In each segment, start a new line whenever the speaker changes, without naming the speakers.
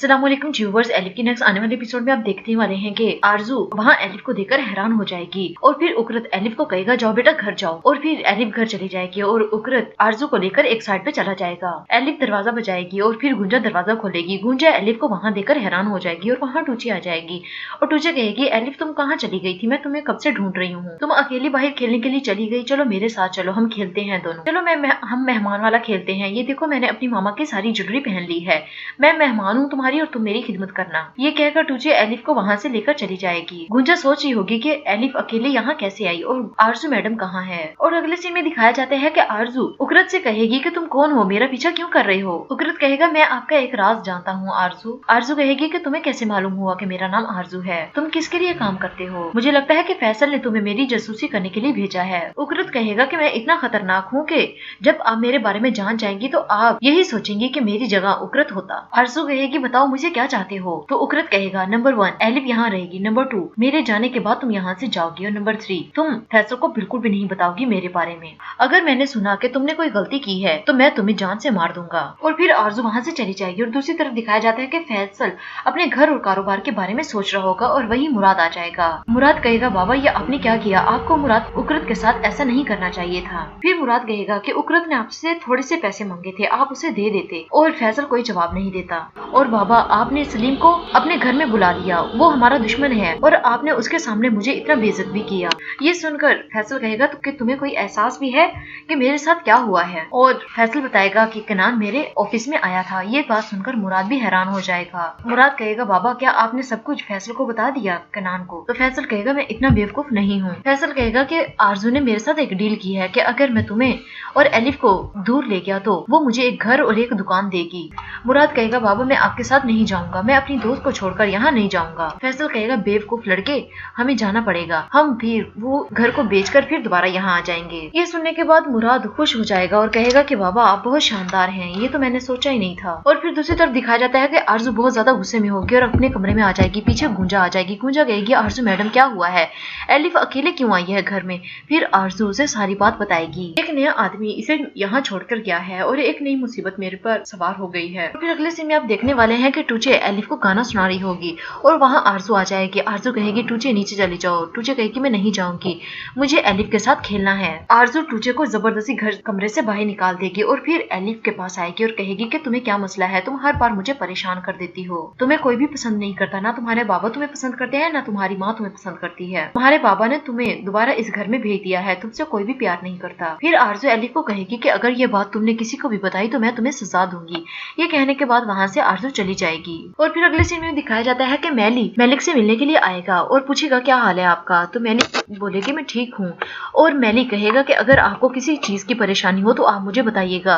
अस्सलामुअलैकुम viewers, elif की next आने वाले एपिसोड में आप देखने वाले हैं कि आरजू वहाँ एलिफ को देखकर हैरान हो जाएगी और फिर उकरत एलिफ को कहेगा जाओ बेटा घर जाओ, और फिर एलिफ घर चली जाएगी और उकरत आरजू को लेकर एक साइड पे चला जाएगा। एलिफ दरवाजा बजाएगी और फिर गुंजा दरवाजा खोलेगी। गुंजा एलिफ को वहाँ देखकर हैरान हो जाएगी और वहाँ टूची आ जाएगी और टूची कहेगी एलिफ तुम कहाँ चली गई थी, मैं तुम्हें कब से ढूंढ रही हूँ, तुम अकेली बाहर खेलने के लिए चली गई, चलो मेरे साथ चलो, हम खेलते हैं दोनों, चलो हम मेहमान वाला खेलते हैं। ये देखो मैंने अपनी मामा की सारी ज्वेलरी पहन ली है, मैं मेहमान हूँ तुम्हारी और तुम मेरी खिदमत करना। ये कहकर टूची एलिफ को वहाँ से लेकर चली जाएगी। गुंजा सोच रही होगी कि एलिफ अकेले यहाँ कैसे आई और आरजू मैडम कहाँ है। और अगले सीन में दिखाया जाता है कि आरजू उकरत से कहेगी कि तुम कौन हो, मेरा पीछा क्यों कर रहे हो। उकरत कहेगा मैं आपका एक राज जानता हूँ आरजू। आरजू कहेगी कि तुम्हें कैसे मालूम हुआ कि मेरा नाम आरजू है, तुम किसके लिए काम करते हो, मुझे लगता है कि फैसल ने तुम्हें मेरी जासूसी करने के लिए भेजा है। उकरत कहेगा कि मैं इतना खतरनाक हूँ कि जब आप मेरे बारे में जान जाएंगी तो आप यही सोचेंगे कि मेरी जगह उकरत होता। आरजू कहेगी बताओ मुझे क्या चाहते हो। तो उकरत कहेगा नंबर 1 एलिफ यहाँ रहेगी, नंबर 2 मेरे जाने के बाद तुम यहाँ से जाओगी, और नंबर 3 तुम फैसल को बिल्कुल भी नहीं बताओगी मेरे बारे में। अगर मैंने सुना कि तुमने कोई गलती की है तो मैं तुम्हें जान से मार दूंगा। और फिर आरजू वहाँ से चली जाएगी। और दूसरी तरफ दिखाया जाता है कि फैसल अपने घर और कारोबार के बारे में सोच रहा होगा और वही मुराद आ जाएगा। मुराद कहेगा बाबा ये आपने क्या किया, आपको मुराद उकरत के साथ ऐसा नहीं करना चाहिए था। फिर मुराद कहेगा कि उकरत ने आपसे थोड़े से पैसे मांगे थे, आप उसे दे देते। और फैसल कोई जवाब नहीं देता। और बाबा आपने सलीम को अपने घर में बुला लिया, वो हमारा दुश्मन है और आपने उसके सामने मुझे इतना बेइज्जत भी किया। ये सुनकर फैसल कहेगा तो कि तुम्हें कोई एहसास भी है कि मेरे साथ क्या हुआ है। और फैसल बताएगा कि कनान मेरे ऑफिस में आया था। ये बात सुनकर मुराद भी हैरान हो जाएगा। मुराद कहेगा बाबा क्या आपने सब कुछ फैसल को बता दिया कनान को। तो फैसल कहेगा मैं इतना बेवकूफ नहीं हूँ। फैसल कहेगा कि आरजू ने मेरे साथ एक डील की है कि अगर मैं तुम्हें और एलिफ को दूर ले गया तो वो मुझे एक घर और एक दुकान देगी। मुराद कहेगा बाबा मैं आपके साथ नहीं जाऊंगा, मैं अपनी दोस्त को छोड़कर यहाँ नहीं जाऊंगा। फैसल कहेगा बेवकूफ लड़के, हमें जाना पड़ेगा, हम फिर वो घर को बेचकर फिर दोबारा यहाँ आ जाएंगे। ये सुनने के बाद मुराद खुश हो जाएगा और कहेगा कि बाबा आप बहुत शानदार हैं, ये तो मैंने सोचा ही नहीं था। और फिर दूसरी तरफ दिखाया जाता है कि आरजू बहुत ज्यादा गुस्से में होगी और अपने कमरे में आ जाएगी। पीछे गुंजा आ जाएगी। गुंजा कहेगी आरजू मैडम क्या हुआ है, एलिफ अकेले क्यों आई है घर में। फिर आरजू उसे सारी बात बताएगी। एक नया आदमी इसे यहाँ छोड़कर गया है और एक नई मुसीबत मेरे पर सवार हो गई है। फिर अगले सीन में आप देखने वाले हैं कि टूचे एलिफ को गाना सुना रही होगी और वहाँ आरजू आ जाएगी। आरजू कहेगी टूचे नीचे चली जाओ। टूचे कहेगी मैं नहीं जाऊंगी, मुझे एलिफ के साथ खेलना है। आरजू टूचे को जबरदस्ती घर कमरे से बाहर निकाल देगी और फिर एलिफ के पास आएगी और कहेगी कि तुम्हें क्या मसला है, तुम हर बार मुझे परेशान कर देती हो, तुम्हें कोई भी पसंद नहीं करता, ना तुम्हारे बाबा तुम्हें पसंद करते हैं ना तुम्हारी माँ तुम्हें पसंद करती है, तुम्हारे बाबा ने तुम्हें दोबारा इस घर में भेज दिया है, तुमसे कोई भी प्यार नहीं करता। फिर आरजू एलिफ को कहेगी कि अगर ये बात तुमने किसी को भी बताई तो मैं तुम्हें सजा दूंगी। ये कहने के बाद वहाँ से आरजू चली जाएगी। और फिर अगले सीन में दिखाया जाता है कि मेलिक से मिलने के लिए आएगा और पूछेगा क्या हाल है आपका। तो मेलिक बोलेगी मैं ठीक हूँ। और मेलिक कहेगा कि अगर आपको किसी चीज की परेशानी हो तो आप मुझे बताइएगा।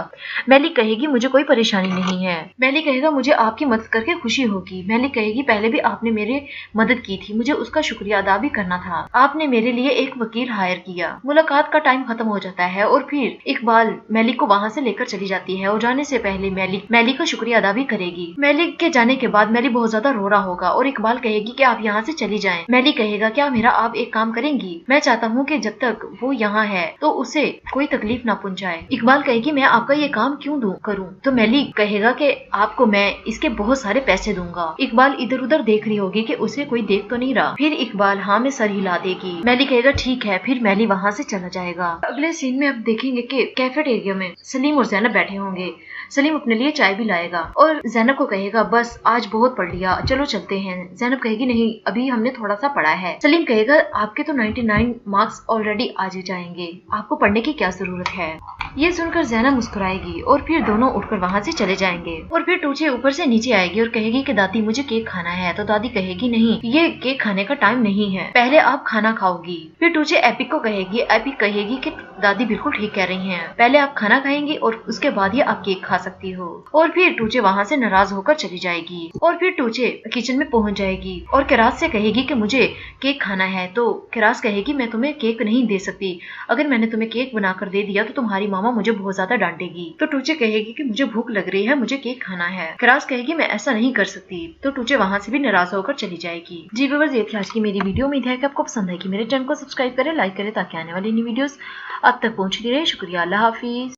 मेलिक कहेगी मुझे कोई परेशानी नहीं है। मेलिक कहेगा मुझे आपकी मदद करके खुशी होगी। मेलिक कहेगी पहले भी आपने मेरी मदद की थी, मुझे उसका शुक्रिया अदा भी करना था, आपने मेरे लिए एक वकील हायर किया। मुलाकात का टाइम खत्म हो जाता है और फिर इकबाल मेलिक को वहाँ से लेकर चली जाती है और जाने से पहले मेलिक का शुक्रिया अदा भी करेगी। मेलिक के जाने के बाद मेलिक बहुत ज्यादा रो रहा होगा और इकबाल कहेगी कि आप यहाँ से चली जाएं। मेलिक कहेगा क्या मेरा आप एक काम करेंगी, मैं चाहता हूँ कि जब तक वो यहाँ है तो उसे कोई तकलीफ ना पहुँचाए। इकबाल कहेगी मैं आपका ये काम क्यों करूँ। तो मेलिक कहेगा कि आपको मैं इसके बहुत सारे पैसे दूंगा। इकबाल इधर उधर देख रही होगी कि उसे कोई देख तो नहीं रहा। फिर इकबाल हाँ में सर हिला देगी। मेलिक कहेगा ठीक है। फिर मेलिक वहाँ से चला जाएगा। अगले सीन में अब देखेंगे कि कैफेटेरिया में सलीम और जैनब बैठे होंगे। सलीम अपने लिए चाय भी लाएगा और जैनब को कहेगा बस आज बहुत पढ़ लिया, चलो चलते हैं। जैनब कहेगी नहीं अभी हमने थोड़ा सा पढ़ा है। सलीम कहेगा आपके तो 99 मार्क्स ऑलरेडी आ जाएंगे, आपको पढ़ने की क्या जरूरत है। ये सुनकर जैनब मुस्कुराएगी और फिर दोनों उठकर वहाँ से चले जाएंगे। और फिर टूचे ऊपर से नीचे आएगी और कहेगी कि दादी मुझे केक खाना है। तो दादी कहेगी नहीं ये केक खाने का टाइम नहीं है, पहले आप खाना खाओगी। फिर टूचे एपिक को कहेगी, एपिक कहेगी कि दादी बिल्कुल ठीक कह रही हैं, पहले आप खाना खाएंगी और उसके बाद ही आप केक खा सकती हो। और फिर टूचे वहाँ से नाराज होकर चली जाएगी। और फिर टूचे किचन में पहुँच जाएगी और किरास से कहेगी कि मुझे केक खाना है। तो किरास कहेगी मैं तुम्हें केक नहीं दे सकती, अगर मैंने तुम्हें केक बनाकर दे दिया तो तुम्हारी मामा मुझे बहुत ज्यादा डांटेगी। तो टूचे कहेगी कि मुझे भूख लग रही है, मुझे केक खाना है। किरास कहेगी मैं ऐसा नहीं कर सकती। तो टूचे वहाँ से भी नाराज होकर चली जाएगी। जी व्यूअर्स ये थी आज की मेरी वीडियो। उम्मीद है कि आपको पसंद है कि मेरे चैनल को सब्सक्राइब करें, लाइक करें ताकि आने वाली न्यू वीडियोस आप तक पहुँचती रहे। शुक्रिया, अल्लाह हाफिज।